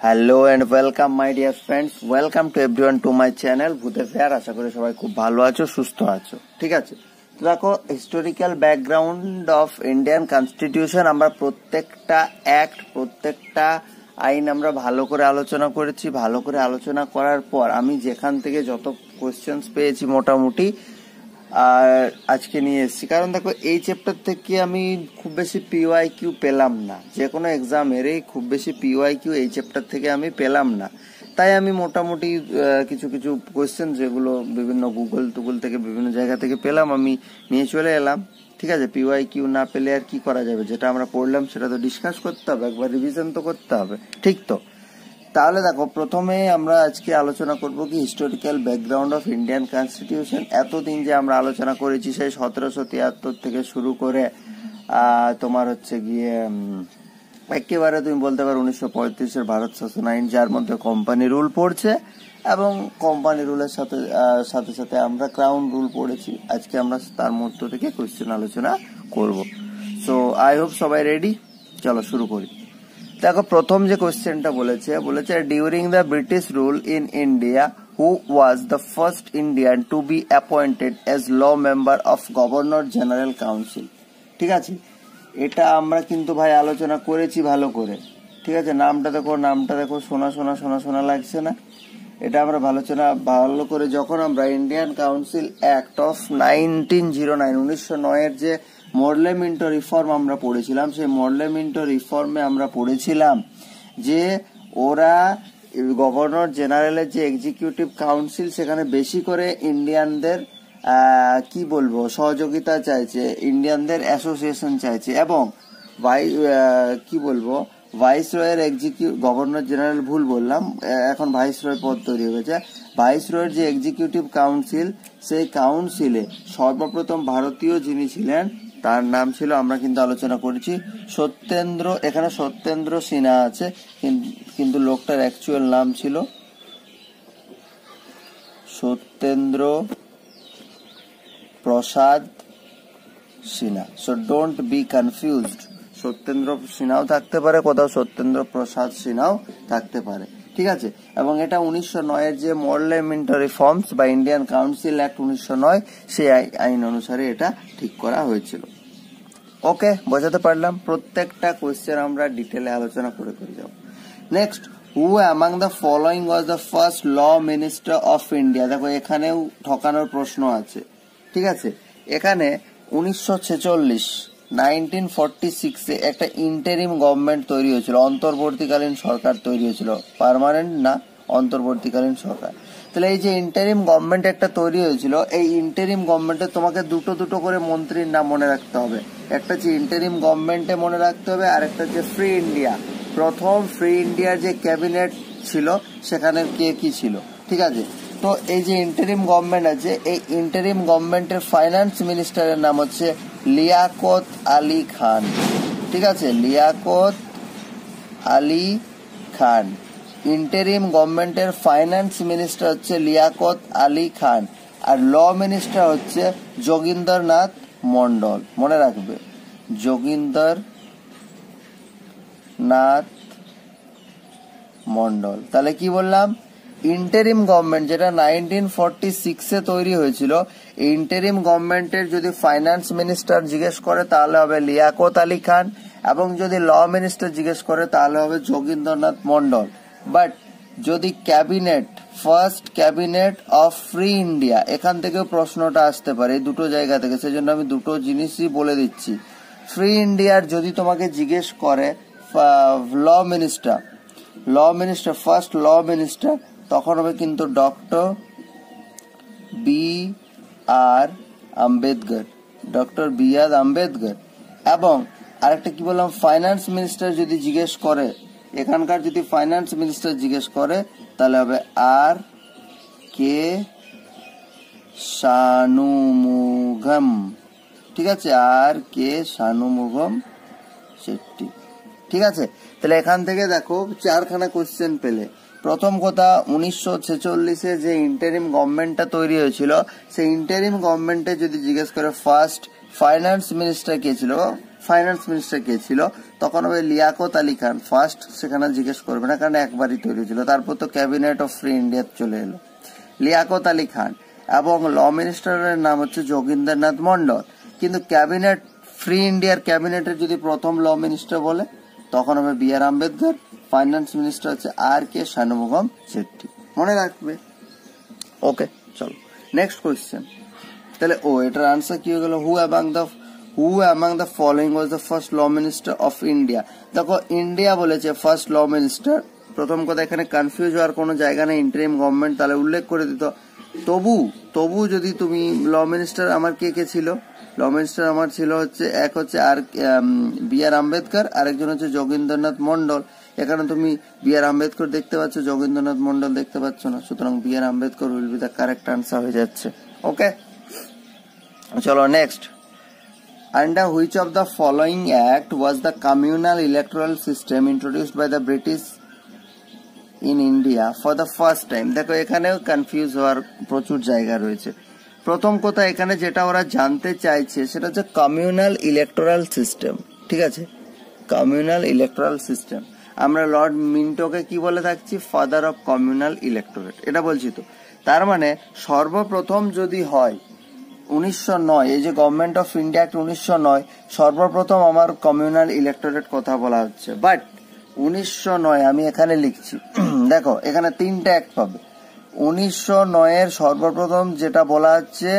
Hello and welcome my dear friends, welcome to everyone to my channel ভূতের fair. আশা করি সবাই খুব ভালো আছো, সুস্থ আছো। ঠিক আছে, তো দেখো, historical background of Indian constitution, আমরা প্রত্যেকটা অ্যাক্ট, প্রত্যেকটা আইন আমরা ভালো করে আলোচনা করেছি। ভালো করে আলোচনা করার পর আমি যেখান থেকে যত কোয়েশ্চেন্স পেয়েছি মোটামুটি আর আজকে নিয়ে এসেছি। কারণ দেখো, এই চ্যাপ্টার থেকে আমি খুব বেশি পিওয়াইকিউ পেলাম না, যে কোনো এক্সামেরই খুব বেশি পিওয়াইকিউ এই চ্যাপ্টার থেকে আমি পেলাম না। তাই আমি মোটামুটি কিছু কিছু কোয়েশ্চেন যেগুলো বিভিন্ন গুগল থেকে বিভিন্ন জায়গা থেকে পেলাম, আমি নিয়ে চলে এলাম। ঠিক আছে, পিওয়াইকিউ না পেলে আর কি করা যাবে? যেটা আমরা পড়লাম সেটা তো ডিসকাস করতে হবে, একবার রিভিশন তো করতে হবে, ঠিক তো? তাহলে দেখো, প্রথমে আমরা আজকে আলোচনা করব কি historical background of Indian constitution. এতদিন যে আমরা আলোচনা করেছি, সেই 1773 থেকে শুরু করে তোমার হচ্ছে গিয়ে একেবারে তুমি বলতে পারো 1935-এর ভারত শাসন আইন, যার মধ্যে কোম্পানি রুল পড়ছে, এবং কোম্পানি রুলের সাথে সাথে সাথে আমরা ক্রাউন রুল পড়েছি। আজকে আমরা তার মধ্য থেকে কোয়েশ্চেন আলোচনা করব। সো আই হোপ সবাই রেডি। চলো শুরু করি। দেখো, প্রথম যে কোয়েশ্চেনটা বলেছে during the British rule in India who was the first Indian to be appointed as law member of governor general council. ঠিক আছে, এটা আমরা কিন্তু ভাই আলোচনা করেছি ভালো করে। ঠিক আছে, নামটা দেখো শোনা শোনা লাগছে না? এটা আমরা ভালো করে যখন আমরা ইন্ডিয়ান কাউন্সিল অ্যাক্ট অফ 1909 এর যে মডেল মিন্টো রিফর্ম আমরা পড়েছিলাম, সেই মডেল মিন্টো রিফর্মে আমরা পড়েছিলাম যে ওরা গভর্নর জেনারেলের যে এক্সিকিউটিভ কাউন্সিল, সেখানে বেশি করে ইন্ডিয়ানদের সহযোগিতা চাইছে, ইন্ডিয়ানদের অ্যাসোসিয়েশন চাইছে, এবং ভাইস রয়ের গভর্নর জেনারেল ভুল বললাম, এখন ভাইস রয় পদ তৈরি হয়েছে। ভাইস রয়ের যে এক্সিকিউটিভ কাউন্সিল, সেই কাউন্সিলে সর্বপ্রথম ভারতীয় যিনি ছিলেন, তার নাম ছিল, আমরা কিন্তু আলোচনা করেছি, এখানে সত্যেন্দ্র সিনহা আছে, কিন্তু লোকটার অ্যাকচুয়াল নাম ছিল Satyendra Prasad Sinha. So don't be confused, Satyendra সিনহাও থাকতে পারে, কোথাও সত্যেন্দ্র প্রসাদ সিনহাও থাকতে পারে। ঠিক আছে, এবং এটা 1909 এর যে মডেল মিন্টো রিফর্মস বা ইন্ডিয়ান কাউন্সিল অ্যাক্ট 1909, সেই আইন অনুসারে এটা ঠিক করা হয়েছিল। ওকে, বোঝাতে পারলাম? প্রত্যেকটা কোয়েশ্চেন আমরা ডিটেলে আলোচনা করে যাব। Next, who among the following was the first law minister of India. দেখো, এখানেও ঠকানোর প্রশ্ন আছে। ঠিক আছে, এখানে 1946 একটা ইন্টারিম গভর্নমেন্ট তৈরি হয়েছিল, অন্তর্বর্তীকালীন সরকার তৈরি হয়েছিল, পার্মানেন্ট না, অন্তর্বর্তীকালীন সরকার। তাহলে এই যে ইন্টারিম গভর্নমেন্ট একটা তৈরি হয়েছিল, এই ইন্টারিম গভর্নমেন্টে তোমাকে দুটো করে মন্ত্রীর নাম মনে রাখতে হবে। একটা হচ্ছে ইন্টারিম গভর্নমেন্টে মনে রাখতে হবে, আর একটা হচ্ছে ফ্রি ইন্ডিয়া। প্রথম ফ্রি ইন্ডিয়ার যে ক্যাবিনেট ছিল, সেখানে কে কি ছিল? ঠিক আছে, তো এই যে ইন্টারিম গভর্নমেন্ট আছে, এই ইন্টারিম গভর্নমেন্টের ফাইন্যান্স মিনিস্টারের নাম হচ্ছে লিয়াকত আলী খান। ঠিক আছে, লিয়াকত আলী খান। ইন্টারিম গভর্নমেন্টের ফাইন্যান্স মিনিস্টার হচ্ছে লিয়াকত আলী খান, আর ল মিনিস্টার হচ্ছে যোগীন্দর নাথ মন্ডল। মনে রাখবে, যোগীন্দর নাথ মন্ডল। তাহলে কি বললাম? ইন্টারিম গভর্নমেন্ট যেটা 1946-এ তৈরি হয়েছিল, এই ইন্টারিম গভর্নমেন্টের যদি ফাইন্যান্স মিনিস্টার জিজ্ঞেস করে তাহলে হবে লিয়াকত আলী খান, এবং যদি ল মিনিস্টার জিজ্ঞেস করে তাহলে হবে যোগীন্দ্রনাথ মন্ডল। বাট যদি cabinet, first cabinet of free India, এখান থেকেও প্রশ্নটা আসতে পারে, এই দুটো জায়গা থেকে, সেজন্য আমি দুটো জিনিসই বলে দিচ্ছি। ফ্রি ইন্ডিয়ার যদি তোমাকে জিজ্ঞেস করে law minister, first law minister, তখন হবে কিন্তু ডক্টর বি.আর. আম্বেদকর। এবং আরেকটা কি বললাম, ফাইন্যান্স মিনিস্টার যদি জিজ্ঞেস করে, এখানকার যদি ফাইন্যান্স মিনিস্টার জিজ্ঞেস করে তাহলে হবে আর.কে. শানুমুগম। ঠিক আছে, আর.কে. শানুমুগম শেট্টি। ঠিক আছে, তাহলে এখান থেকে দেখো 4খানা কোয়েশ্চেন পেলে। প্রথম কথা, 1946-এ যে ইন্টারিম গভর্নমেন্টটা তৈরি হয়েছিল, সেই ইন্টারিম গভর্নমেন্টে যদি জিজ্ঞেস করে ফার্স্ট ফাইন্যান্স মিনিস্টার কে ছিল, ফাইন্যান্স মিনিস্টার কে ছিল, তখন হবে লিয়াকত আলী খান। ফার্স্ট সেখানে জিজ্ঞেস করবে না, কারণ একবারই তৈরি ছিল। তারপর তো ক্যাবিনেট অফ ফ্রি ইন্ডিয়া চলে এলো, লিয়াকত আলী খান। এবং ল মিনিস্টারের নাম হচ্ছে যোগীন্দ্রনাথ মন্ডল। কিন্তু ক্যাবিনেট ফ্রি ইন্ডিয়ার ক্যাবিনেটের যদি প্রথম ল মিনিস্টার বলে তখন হবে B R Ambedkar. Finance minister হচ্ছে আর কে শানুমুগম চেট্টি, মনে রাখবে। ওকে, চলো নেক্সট কোয়েশ্চেন। তাহলে এটার আনসার কি হয়ে গেল? Who among the following was the first law minister of India. দেখো ইন্ডিয়া বলেছে ফার্স্ট ল মিনিস্টার। প্রথম কথা, এখানে কনফিউজ হওয়ার কোনো জায়গা নেই, ইন্টারিম গভর্নমেন্ট তাহলে উল্লেখ করে দিত। তবু যদি তুমি ল মিনিস্টার আমার কে কে ছিল, ল মিনিস্টার আমার ছিল হচ্ছে এক হচ্ছে আর বি আর আম্বেদকর, আরেকজন হচ্ছে যোগীন্দ্রনাথ মন্ডল। এখানে তুমি বি আর আম্বেদকর দেখতে পাচ্ছ, যোগীন্দ্রনাথ মন্ডল দেখতে পাচ্ছ না, সুতরাং B R Ambedkar will be the correct answer হয়ে যাচ্ছে। ওকে, চলো next. Under which of the following act was the communal electoral system introduced by the British in India for the first time? দেখো এখানেও কনফিউজ হওয়ার প্রচুর জায়গা রয়েছে। প্রথম কথা, এখানে যেটা ওরা জানতে চাইছে সেটা হচ্ছে কমিউনাল ইলেকটোরাল সিস্টেম। ঠিক আছে, কমিউনাল ইলেকটোরাল সিস্টেম। আমরা লর্ড মিন্টোকে কি বলে থাকছি? ফাদার অফ কমিউনাল ইলেকটোরেট, এটা বলছি তো। তার মানে সর্বপ্রথম যদি হয় 1909, এই যে গভর্নমেন্ট অফ ইন্ডিয়া অ্যাক্ট 1909, সর্বপ্রথম আমার কমিউনাল ইলেকটোরেট কথা বলা হচ্ছে। বাট 1909 আমি এখানে লিখছি, দেখো এখানে তিনটা অ্যাক্ট পাবে। 1909 সর্বপ্রথম যেটা বলা হচ্ছে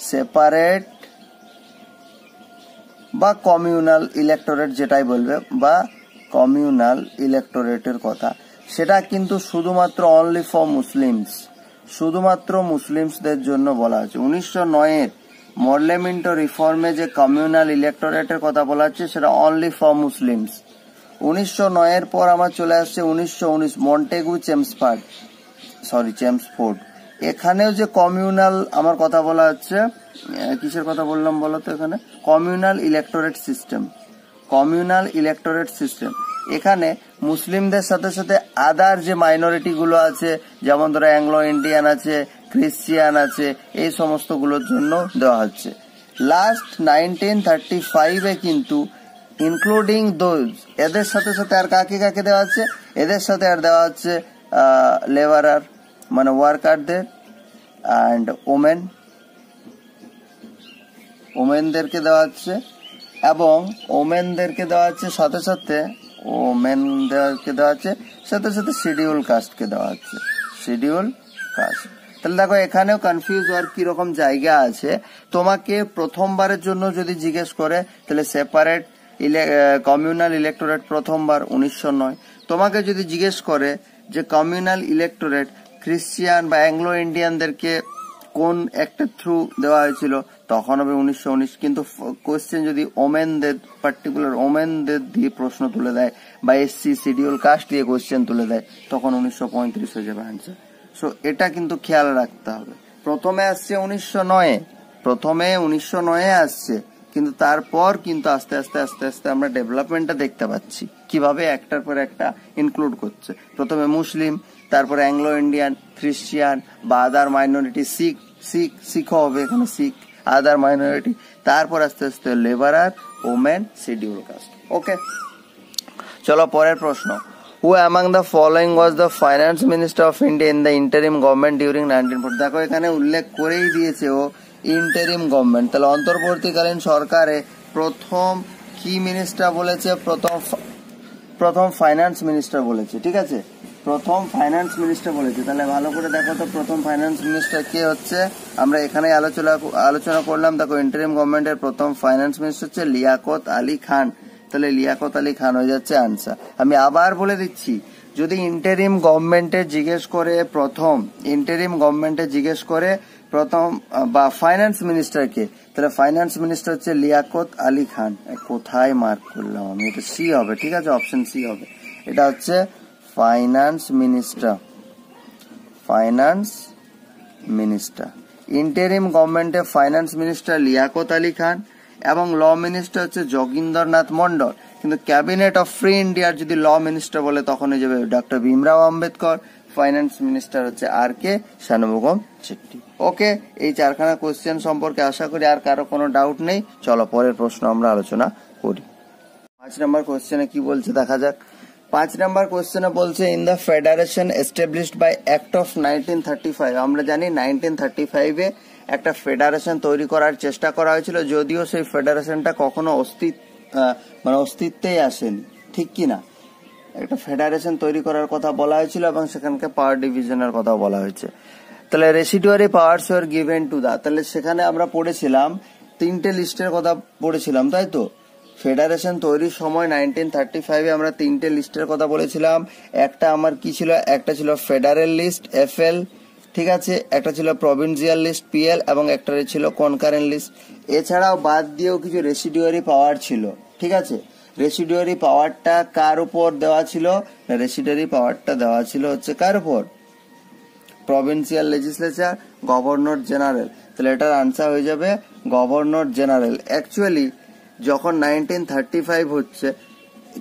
সেপারেট বা কমিউনাল ইলেকটোরেট, যেটাই বলবে, বা কমিউনাল ইলেকটোরেটের কথা, সেটা কিন্তু শুধুমাত্র অনলি ফর মুসলিমস, শুধুমাত্র মুসলিমসদের জন্য বলা হচ্ছে। 1909 মর্লেমেন্টো রিফর্মে যে কমিউনাল ইলেকটোরেটের কথা বলা হচ্ছে সেটা অনলি ফর মুসলিমস। 1909 পর আমার চলে আসছে 1919 মন্টেগু চেমসফোর্ড। এখানেও যে কমিউনাল আমার কথা বলা হচ্ছে, কিসের কথা বললাম বলো তো? এখানে communal electorate system, communal electorate system. এখানে মুসলিমদের সাথে সাথে আদার যে মাইনরিটি গুলো আছে, যেমন ধরো অ্যাংলো ইন্ডিয়ান আছে, ক্রিশ্চিয়ান আছে, এই সমস্ত গুলোর জন্য দেওয়া হচ্ছে। লাস্ট 1935 কিন্তু ইনক্লুডিং দোজ, এদের সাথে সাথে আর কাকে কাকে দেওয়া হচ্ছে? এদের সাথে আর দেওয়া হচ্ছে লেবারার মানে ওয়ার্কারদের, অ্যান্ড ওমেনদেরকে দেওয়া হচ্ছে, এবং ওমেনদেরকে দেওয়া হচ্ছে সাথে সাথে সাথে সাথে শিডিউল কাস্টকে দেওয়া হচ্ছে, শিডিউল কাস্ট। তাহলে দেখো এখানেও কনফিউজ হওয়ার কিরকম জায়গা আছে। তোমাকে প্রথমবারের জন্য যদি জিজ্ঞেস করে তাহলে সেপারেট কমিউনাল ইলেকটোরেট প্রথমবার 1909। তোমাকে যদি জিজ্ঞেস করে যে কমিউনাল ইলেকটোরেট ক্রিশ্চিয়ান বা অ্যাংলো ইন্ডিয়ানদেরকে কোন একটা থ্রু দেওয়া হয়েছিল, তখন হবে 1919। কিন্তু কোয়েশ্চেন যদি ওমেনদের, পার্টিকুলার ওমেনদের দিয়ে প্রশ্ন তুলে দেয় বা এসসি শিডিউল কাস্ট দিয়ে কোয়েশ্চেন তুলে দেয়, তখন 1935 হয়ে যাবে আনসার। সো এটা কিন্তু খেয়াল রাখতে হবে। প্রথমে আসছে 1909 আসছে, কিন্তু তারপর কিন্তু আস্তে আস্তে আমরা ডেভেলপমেন্টটা দেখতে পাচ্ছি কিভাবে একটার পর একটা ইনক্লুড করছে। প্রথমে মুসলিম, তারপরে অ্যাংলো ইন্ডিয়ান, খ্রিস্টিয়ান বা আদার মাইনরিটি, শিখ হবে এখানে, শিখ আদার মাইনরিটি, তারপর আস্তে আস্তে labourer, women, schedule caste. Okay, চলো পরের প্রশ্ন। Who among the following was the finance minister of India in the interim government during 1940? দেখো এখানে উল্লেখ করেই দিয়েছে ও ইন্টারিম গভর্নমেন্ট। তাহলে অন্তর্বর্তীকালীন সরকারে প্রথম কি মিনিস্টার বলেছে? প্রথম ফাইন্যান্স মিনিস্টার বলেছে। ঠিক আছে, প্রথম ফাইন্যান্স মিনিস্টার বলেছে। তাহলে ভালো করে দেখো তো প্রথম ফাইন্যান্স মিনিস্টার কে হচ্ছে। আমরা এখানে আলোচনা করলাম। দেখো ইন্টারিম গভর্নমেন্টের প্রথম ফাইন্যান্স মিনিস্টার হচ্ছে লিয়াকত আলী খান। তাহলে লিয়াকত আলী খান হয়ে যাচ্ছে আনসার। আমি আবার বলে দিচ্ছি, যদি ইন্টারিম গভর্নমেন্টের জিজ্ঞেস করে প্রথম বা ফাইন্যান্স মিনিস্টারকে, তাহলে ফাইন্যান্স মিনিস্টার হচ্ছে লিয়াকত আলী খান। কোথায় মার্ক করলাম আমি? এটা সি হবে। ঠিক আছে, অপশন সি হবে। এটা হচ্ছে ফাইন্যান্স মিনিস্টার। ইন্টারিম গভর্নমেন্টের ফাইন্যান্স মিনিস্টার লিয়াকত আলী খান এবং ল মিনিস্টার হচ্ছে যোগীন্দ্রনাথ মন্ডল। কিন্তু ক্যাবিনেট অফ ফ্রি ইন্ডিয়ার যদি ল মিনিস্টার বলে তখন হয়ে যাবে doctor Bhimrao Ambedkar. Finance minister হচ্ছে আর কে শানুমুগম চেট্টি। ওকে, এই চারখানা কোয়েশ্চেন সম্পর্কে আশা করি আর কারো কোনো ডাউট নেই। চলো পরের প্রশ্ন আমরা আলোচনা করি। 5 নাম্বার কোশ্চেনে কি বলছে দেখা যাক। 5 নাম্বার কোশ্চেনে বলছে in the federation established by act of 1935। আমরা জানি 1935 এ একটা ফেডারেশন তৈরি করার চেষ্টা করা হয়েছিল, যদিও সেই ফেডারেশনটা কখনো অস্তিত্বেই আসেনি, ঠিক কি না? একটা ফেডারেশন তৈরি করার কথা বলা হয়েছিল এবং সেখানকে পাওয়ার ডিভিশনের কথা বলা হয়েছে। তাহলে residuary powers were given to the, তাহলে সেখানে আমরা পড়েছিলাম 3টে লিস্টের কথা পড়েছিলাম, তাই তো? ফেডারেশন তৈরির সময় 1935 আমরা 3টে লিস্টের কথা বলেছিলাম। একটা আমার কি ছিল, একটা ছিল ফেডারেল লিস্ট FL, ঠিক আছে, একটা ছিল প্রভিন্সিয়াল লিস্ট PL এবং একটা ছিল কনকারেন্ট লিস্ট। এছাড়াও বাদ দিয়েও কিছু রেসিডুয়ারি পাওয়ার ছিল, ঠিক আছে। রেসিডুয়ারি পাওয়ারটা কার উপর দেওয়া ছিল? রেসিডুয়ারি পাওয়ারটা দেওয়া ছিল হচ্ছে কার উপর? Provincial legislature, governor general. তাহলে এটার আনসার হয়ে যাবে গভর্নর জেনারেল। অ্যাকচুয়ালি যখন 1935 হচ্ছে,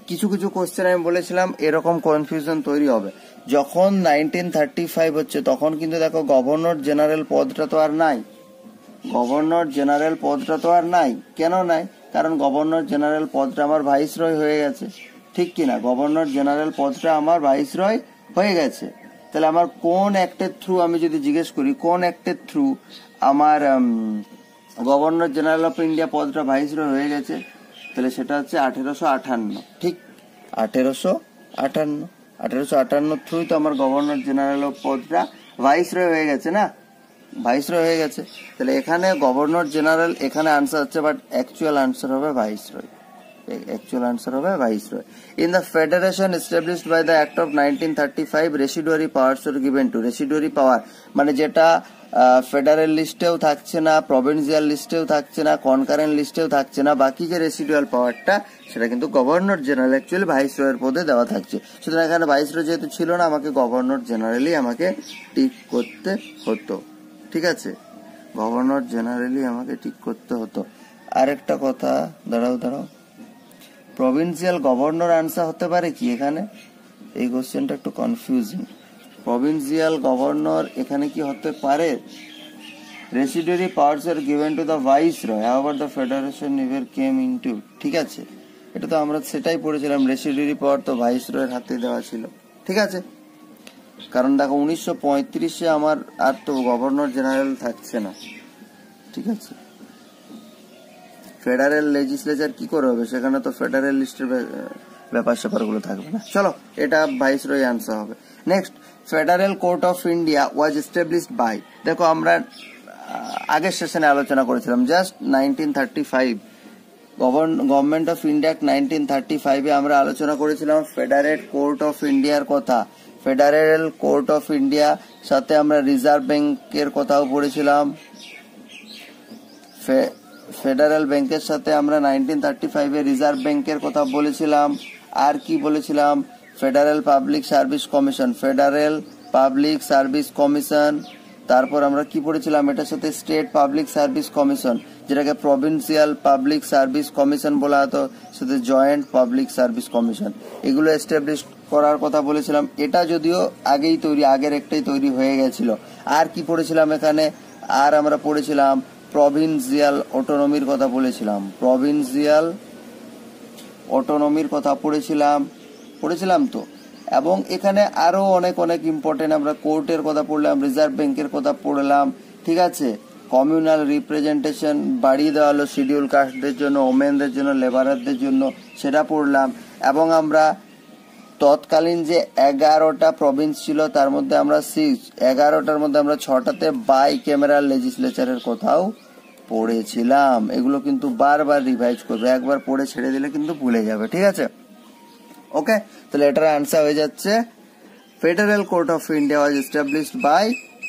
কিছু কিছু কোশ্চেন আমি বলেছিলাম এরকম কনফিউশন তৈরি হবে। যখন 1935 হচ্ছে তখন কিন্তু দেখো গভর্নর জেনারেল পদটা তো আর নাই। গভর্নর জেনারেল পদটা তো আর নাই। কেন নাই? কারণ গভর্নর জেনারেল পদটা আমার ভাইসরয় হয়ে গেছে, ঠিক কিনা? গভর্নর জেনারেল পদটা আমার ভাইসরয় হয়ে গেছে। তাহলে আমার কোন অ্যাক্টের থ্রু, আমি যদি জিজ্ঞেস করি কোন অ্যাক্টের থ্রু আমার গভর্নর জেনারেল অফ ইন্ডিয়া পদটা ভাইসরয় হয়ে গেছে, তাহলে সেটা হচ্ছে 1858, ঠিক? 1858 থ্রুই তো আমার গভর্নর জেনারেল অফ পদটা ভাইসরয় হয়ে গেছে না, ভাইসরয় হয়ে গেছে। তাহলে এখানে গভর্নর জেনারেল এখানে আনসার হচ্ছে, বাট অ্যাকচুয়াল আনসার হবে ভাইসরয়। অ্যাকচুয়াল আনসার হবে viceroy. In the federation established by the act of 1935 residuary powers are given to. Residuary power মানে যেটা ফেডারেল লিস্টেও থাকছে না, প্রভিন্সিয়াল লিস্টেও থাকছে না, কনকারেন্ট লিস্টেও থাকছে না, বাকি যে রেসিডুয়াল পাওয়ারটা সেটা কিন্তু গভর্নর জেনারেল অ্যাকচুয়ালি ভাইসরয়ের পদে দেওয়া থাকছে। সুতরাং এখানে ভাইসরয় যেহেতু ছিল না, আমাকে গভর্নর জেনারেলই আমাকে টিক করতে হতো, ঠিক আছে? গভর্নর জেনারেলই আমাকে ঠিক করতে হতো। আরেকটা কথা, দাঁড়াও, প্রভিন্সিয়াল গভর্নর আনসার হতে পারে কি এখানে? এই কোশ্চেনটা একটু কনফিউজিং। প্রভিন্সিয়াল গভর্নর এখানে কি হতে পারে? Residuary powers are given to the viceroy, however the federation never came into, ঠিক আছে? এটা তো আমরা সেটাই পড়েছিলাম, রেসিডুয়ারি পাওয়ার তো ভাইসরয়ের হাতে দেওয়া ছিল, ঠিক আছে? কারণ দেখো 1935-এ আমার আর তো গভর্নর জেনারেল থাকছে না, ঠিক আছে? ফেডারেল লেজিসলেচার কি করে হবে? সেখানে তো ফেডারেল লিস্টের ব্যাপার স্যাপার গুলো থাকবে না। চলো, এটা ভাইসরয় আনসার হবে। Next, federal court of India was established by. দেখো আমরা আগের সেশনে আলোচনা করেছিলাম, জাস্ট 1935 গভর্নমেন্ট অফ ইন্ডিয়া 1935-এ আমরা আলোচনা করেছিলাম ফেডারেল কোর্ট অফ ইন্ডিয়ার কথা। ফেডারেল কোর্ট অফ ইন্ডিয়া সাথে আমরা রিজার্ভ ব্যাংকের কথাও পড়েছিলাম। ফেডারেল ব্যাংকের সাথে আমরা 1935-এ রিজার্ভ ব্যাংকের কথা বলেছিলাম। আর কি বলেছিলাম? Federal public service commission, federal public service commission. তারপর আমরা কি পড়েছিলাম? এটার সাথে স্টেট পাবলিক সার্ভিস কমিশন, যেটাকে প্রভিন্সিয়াল পাবলিক সার্ভিস কমিশন বলা হতো, সাথে জয়েন্ট পাবলিক সার্ভিস কমিশন। এগুলো এস্টাবলিশ করার কথা বলেছিলাম। এটা যদিও আগের একটাই তৈরি হয়ে গেছিল। আর কি পড়েছিলাম এখানে? আর আমরা পড়েছিলাম প্রভিন্সিয়াল অটোনমির কথা বলেছিলাম, প্রভিন্সিয়াল অটোনমির কথা পড়েছিলাম তো। এবং এখানে আরো অনেক ইম্পর্টেন্ট আমরা কোর্টের কথা পড়লাম, রিজার্ভ ব্যাংকের কথা পড়লাম, ঠিক আছে? কমিউনাল রিপ্রেজেন্টেশন বাড়িয়ে দেওয়া হলো শিডিউল কাস্টদের জন্য, ওমেনদের জন্য, লেবারারদের জন্য, সেটা পড়লাম। এবং আমরা তৎকালীন যে 11টা প্রভিন্স ছিল তার মধ্যে আমরা 11টার মধ্যে আমরা 6টাতে বাই ক্যামেরাল লেজিসলেচারের কথাও পড়েছিলাম। এগুলো কিন্তু বারবার রিভাইজ করবে, একবার পড়ে ছেড়ে দিলে কিন্তু ভুলে যাবে, ঠিক আছে? ওকে, তাহলে এটার আনসার হয়ে যাচ্ছে federal court of India was established by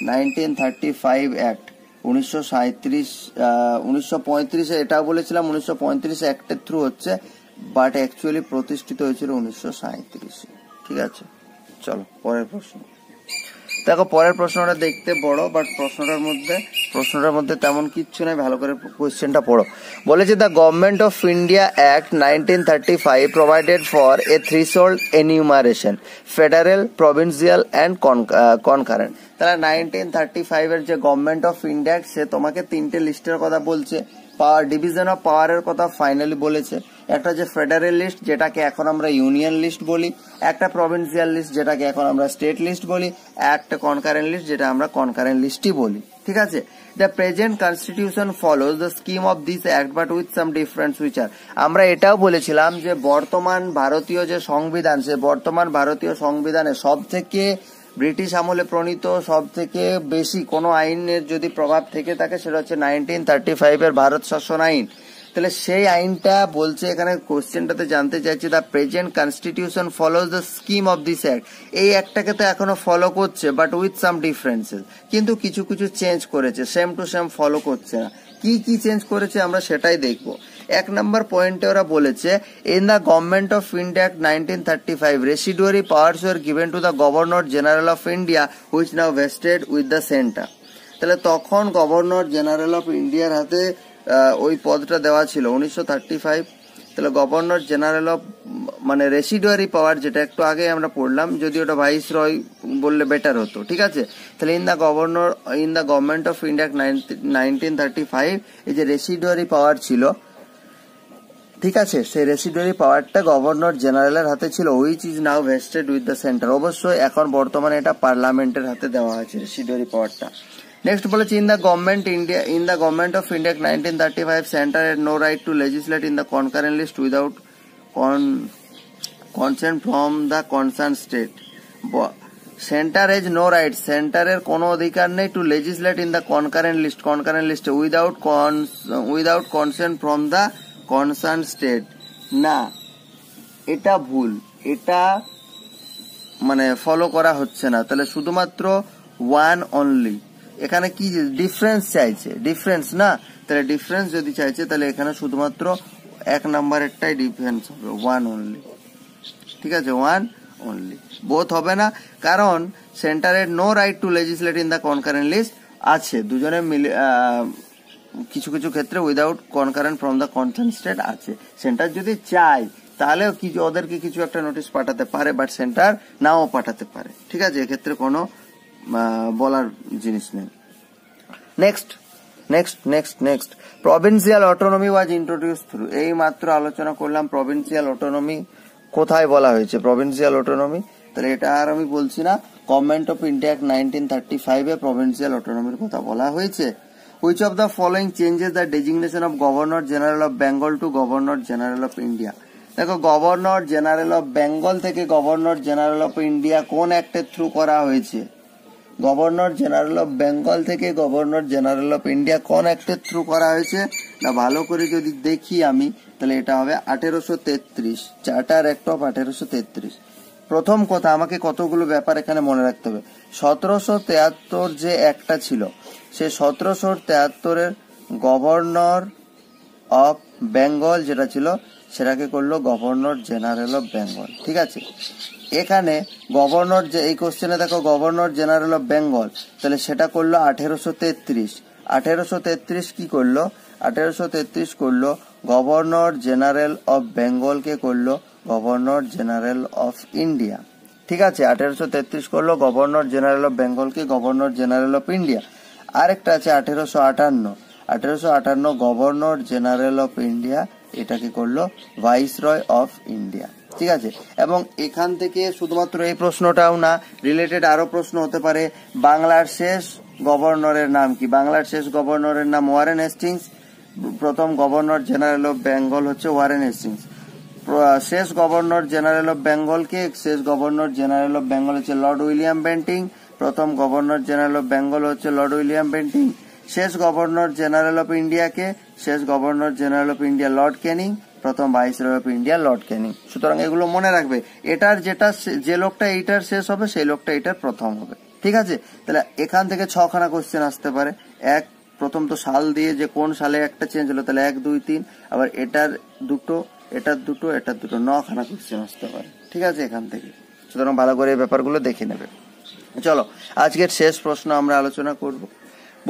1935 act. 1935-এ এটাও বলেছিলাম, 1935 অ্যাক্টের থ্রু হচ্ছে, বাট অ্যাকচুয়ালি প্রতিষ্ঠিত হয়েছিল 1937-এ, ঠিক আছে? চলো পরের প্রশ্ন দেখো। পরের প্রশ্নটা দেখতে বড়, বাট প্রশ্নটার মধ্যে তেমন কিচ্ছু নাই, ভালো করে কোয়েশ্চেনটা পড়ো। বলেছে the government of India act 1935 provided for a threshold enumeration, federal, provincial and concurrent. তাহলে 1935-এর যে গভর্নমেন্ট অফ ইন্ডিয়া, সে তোমাকে 3টে লিস্টের কথা বলছে, পাওয়ার ডিভিশন অফ পাওয়ারের কথা ফাইনালি বলেছে। একটা হচ্ছে ফেডারেল লিস্ট, যেটাকে এখন আমরা ইউনিয়ন লিস্ট বলি, একটা প্রভিন্সিয়াল লিস্ট, যেটাকে এখন আমরা স্টেট লিস্ট বলি, একটা কনকারেন্ট লিস্ট, যেটা আমরা কনকারেন্ট লিস্টই বলি। ঠিক আছে, the present constitution follows the scheme of this act but with some difference which are. আমরা এটাও বলেছিলাম যে বর্তমান ভারতীয় যে সংবিধান, সে বর্তমান ভারতীয় সংবিধানে সব থেকে ব্রিটিশ আমলে প্রণীত সব থেকে বেশি কোনো আইনের যদি প্রভাব থেকে থাকে সেটা হচ্ছে 1935 ভারত শাসন আইন। তাহলে সেই আইনটা বলছে এখানে কোশ্চেনটাতে জানতে চাইছে the present constitution follows the scheme of this act. এই অ্যাক্টটাকে তো এখনো ফলো করছে বাট উইথ সাম ডিফারেন্সেস, কিন্তু কিছু কিছু চেঞ্জ করেছে, সেম টু সেম ফলো করছে না। কি কি চেঞ্জ করেছে আমরা সেটাই দেখবো। 1 নম্বর পয়েন্টে ওরা বলেছে in the government of India act 1935 residuary powers were given to the governor general of India which now vested with the centre. তাহলে তখন গভর্নর জেনারেল অফ ইন্ডিয়ার হাতে ওই পদটা দেওয়া ছিল 1935। তাহলে গভর্নর জেনারেল অফ মানে রেসিডুয়ারি পাওয়ার, যেটা একটু আগে আমরা পড়লাম, যদি ওটা ভাইস রয় বললে বেটার হতো। ঠিক আছে, তাহলে in the government of India 1935 এই যে রেসিডুয়ারি পাওয়ার ছিল, ঠিক আছে, সেই রেসিডুয়ারি পাওয়ারটা গভর্নর জেনারেলের হাতে ছিল, which is now vested with the centre. অবশ্যই এখন বর্তমানে এটা পার্লামেন্টের হাতে দেওয়া হয়েছে রেসিডুয়ারি পাওয়ারটা। নেক্সট বলেছে in the government of India 1935 centre had no right to legislate in the concurrent list without consent from the concern state. Centre has no right, সেন্টারের কোনো অধিকার নেই to legislate in the concurrent লিস্টে without consent from the concern state. না, এটা ভুল, এটা মানে ফলো করা হচ্ছে না। তাহলে শুধুমাত্র ওয়ান অনলি, এখানে কি ডিফারেন্স চাইছে, ডিফারেন্স না, তাহলে ডিফারেন্স যদি চাইছে তাহলে এখানে শুধুমাত্র 1 নম্বরেরটাই ডিফারেন্স হবে, ওয়ান অনলি। ঠিক আছে, ওয়ান অনলি, বোথ হবে না, কারণ সেন্টারের no right to legislate in the concurrent list আছে, দুজনে মিলে কিছু কিছু ক্ষেত্রে without concurrent from the concern state আছে। সেন্টার যদি চায় তাহলে ওদেরকে কিছু একটা নোটিশ পাঠাতে পারে, বাট সেন্টার নাও পাঠাতে পারে। ঠিক আছে, এক্ষেত্রে কোনো বলার জিনিস নেই। Next provincial autonomy was introduce through. এই মাত্র আলোচনা করলাম প্রভিন্সিয়াল অটোনমি কোথায় বলা হয়েছে, প্রভিন্সিয়াল অটোনমি। তাহলে এটা আর আমি বলছি না, গভর্নমেন্ট অফ ইন্ডিয়া 1935 প্রভিন্সিয়াল অটোনমির কথা বলা হয়েছে। Which of the following changes the designation of governor general of Bengal to governor general of India. দেখো, গভর্নর জেনারেল অফ বেঙ্গল থেকে গভর্নর জেনারেল অফ ইন্ডিয়া কোন অ্যাক্টের থ্রু করা হয়েছে? গভর্নর জেনারেল অফ বেঙ্গল থেকে গভর্নর জেনারেল অফ ইন্ডিয়া কোন অ্যাক্টের through করা হয়েছে না, ভালো করে যদি দেখি আমি তাহলে এটা হবে 1833, চার্টার অ্যাক্ট অফ 1833। প্রথম কথা, আমাকে কতগুলো ব্যাপার এখানে মনে রাখতে হবে। 1773 যে একটা ছিল, সে 1773 গভর্নর অফ বেঙ্গল যেটা ছিল সেটাকে করলো গভর্নর জেনারেল অফ বেঙ্গল। ঠিক আছে, এখানে গভর্নর যে এই কোশ্চেনে দেখো গভর্নর জেনারেল অফ বেঙ্গল, তাহলে সেটা করলো 1833। 1833 কি করলো? 1833 করলো গভর্নর জেনারেল অফ বেঙ্গলকে করলো গভর্নর জেনারেল অফ ইন্ডিয়া। ঠিক আছে, 1833 করলো গভর্নর জেনারেল অফ বেঙ্গলকে গভর্নর জেনারেল অফ ইন্ডিয়া। আরেকটা আছে 1858 গভর্নর জেনারেল অফ ইন্ডিয়া, এটাকে করলো ভাইসরয় অফ ইন্ডিয়া। ঠিক আছে, এবং এখান থেকে শুধুমাত্র এই প্রশ্নটাও না, রিলেটেড আরো প্রশ্ন হতে পারে। বাংলার শেষ গভর্নরের নাম কি? বাংলার শেষ গভর্নরের নাম ওয়ারেন হেস্টিংস। প্রথম গভর্নর জেনারেল অফ বেঙ্গল হচ্ছে ওয়ারেন হেস্টিংস। শেষ গভর্নর জেনারেল অফ বেঙ্গলকে শেষ গভর্নর জেনারেল অফ বেঙ্গল হচ্ছে লর্ড উইলিয়াম বেন্টিং। প্রথম গভর্নর জেনারেল অফ বেঙ্গল হচ্ছে লর্ড উইলিয়াম বেন্টিং। শেষ গভর্নর জেনারেল অফ ইন্ডিয়াকে শেষ governor general of India lord Canning. প্রথম viceroy of India lord Canning. সুতরাং এগুলো মনে রাখবে, এটার যে লোকটা এইটার শেষ হবে সেই লোকটা এটার প্রথম হবে। ঠিক আছে, তাহলে এখান থেকে 6খানা কোশ্চেন আসতে পারে। প্রথম তো সাল দিয়ে যে কোন সালে একটা চেঞ্জ হলো, তাহলে 1, 2, 3, আবার এটার দুটো, এটার দুটো, এটার দুটো, 9খানা কোশ্চেন আসতে পারে। ঠিক আছে, এখান থেকে। সুতরাং ভালো করে এই ব্যাপারগুলো দেখে নেবে। চলো, আজকের শেষ প্রশ্ন আমরা আলোচনা করব।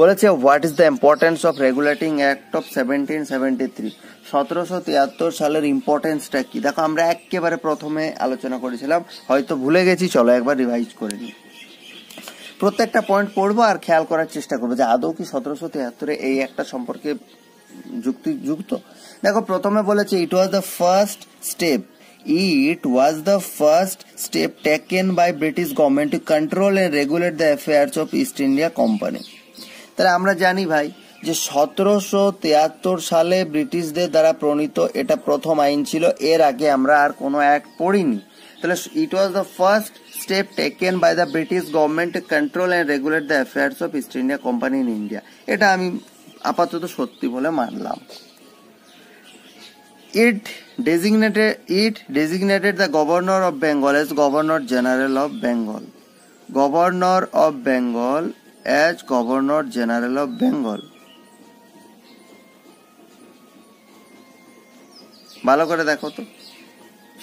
বলেছে what is the importance of regulating act of 1773। 1773 সালের ইম্পর্টেন্সটা কি? দেখো, আমরা একেবারে প্রথমে আলোচনা করেছিলাম, হয়তো ভুলে গেছি, চলো একবার রিভাইজ করে নিই। প্রত্যেকটা পয়েন্ট পড়বো আর খেয়াল করার চেষ্টা করবো যে আদৌ কি 1773 এই একটা সম্পর্কে যুক্ত। দেখো প্রথমে বলেছে it was the first step taken by British government to control and regulate the affairs of East India company. তাহলে আমরা জানি ভাই যে 1773 সালে ব্রিটিশদের দ্বারা প্রণীত এটা প্রথম আইন ছিল, এর আগে আমরা আর কোনো অ্যাক্ট পড়িনি। তাহলে it was the first step taken by the British government to control and regulate the affairs of East India company in India, এটা আমি আপাতত সত্যি বলে মানলাম। It designated the Governor of Bengal as Governor General of Bengal. Governor of Bengal as Governor General of Bengal. ভালো করে দেখো তো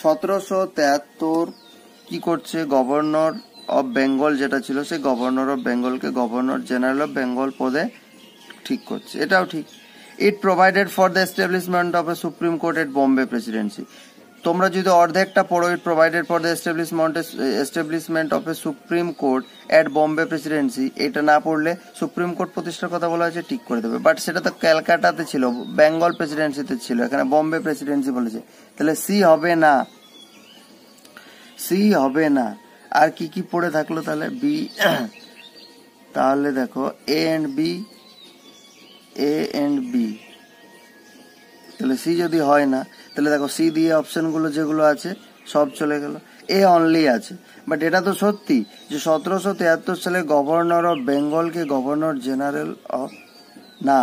1773 কি করছে, গভর্নর অফ বেঙ্গল যেটা ছিল সেই গভর্নর অফ বেঙ্গলকে গভর্নর জেনারেল অফ বেঙ্গল পদে ঠিক করছে, এটাও ঠিক। It provided for the establishment of a Supreme Court at Bombay Presidency. তোমরা যদি অর্ধেকটা পড়ো, it provided for the establishment of a supreme court at Bombay presidency, এটা না পড়লে সুপ্রিম কোর্ট প্রতিষ্ঠার কথা বলা হয়েছে, ঠিক করে দেবে। বাট সেটা তো ক্যালকাটাতে ছিল, বেঙ্গল প্রেসিডেন্সিতে ছিল, এখানে বম্বে প্রেসিডেন্সি বলেছে, তাহলে সি হবে না। আর কি কি পড়ে থাকলো তাহলে? বি, তাহলে দেখো এ এন্ড বি, তাহলে সি যদি হয় না তাহলে দেখো সি দিয়ে অপশন গুলো যেগুলো আছে সব চলে গেল, এ অনলি আছে। বাট এটা তো সত্যি যে 1773 সালে গভর্নর অফ বেঙ্গলকে গভর্নর জেনারেল অফ, না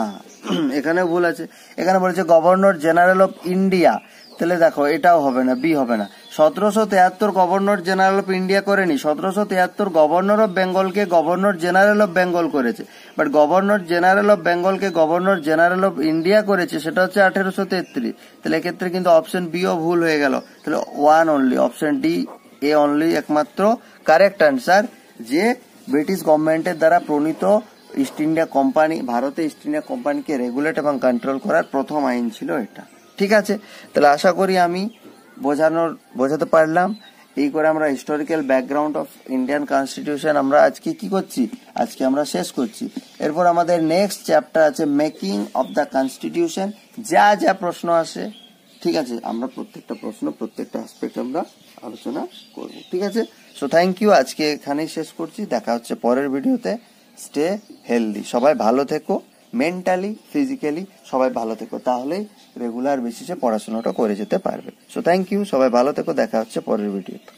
এখানে ভুল আছে, এখানে বলেছে গভর্নর জেনারেল অফ ইন্ডিয়া, তাহলে দেখো এটাও হবে না, বি হবে না। 1773 গভর্নর জেনারেল অফ ইন্ডিয়া করেনি, 1773 গভর্নর অফ বেঙ্গলকে গভর্নর জেনারেল অফ বেঙ্গল করেছে। বাট গভর্নর জেনারেল অফ বেঙ্গলকে গভর্নর জেনারেল অফ ইন্ডিয়া করেছে, সেটা হচ্ছে 1833। তাহলে এক্ষেত্রে কিন্তু অপশন বি ও ভুল হয়ে গেল, তাহলে one only, option D A only একমাত্র কারেক্ট আনসার, যে ব্রিটিশ গভর্নমেন্টের দ্বারা প্রণীত ইস্ট ইন্ডিয়া কোম্পানি, ভারতে ইস্ট ইন্ডিয়া কোম্পানিকে রেগুলেট এবং কন্ট্রোল করার প্রথম আইন ছিল এটা। ঠিক আছে, তাহলে আশা করি আমি বোঝাতে পারলাম। এই করে আমরা historical background of Indian constitution আমরা আজকে কি করছি, আজকে আমরা শেষ করছি। এরপর আমাদের নেক্সট চ্যাপ্টার আছে মেকিং অফ দ্য কনস্টিটিউশন, যা যা প্রশ্ন আসে, ঠিক আছে, আমরা প্রত্যেকটা প্রশ্ন প্রত্যেকটা অ্যাসপেক্ট আমরা আলোচনা করব। ঠিক আছে, সো থ্যাংক ইউ, আজকে এখানেই শেষ করছি, দেখা হচ্ছে পরের ভিডিওতে। স্টে হেলদি, সবাই ভালো থেকো, মেন্টালি ফিজিক্যালি সবাই ভালো থেকো, তাহলেই রেগুলার বেসিসে পড়াশোনাটা করে যেতে পারবে। সো থ্যাংক ইউ, সবাই ভালো থেকো, দেখা হচ্ছে পরের ভিডিওতে।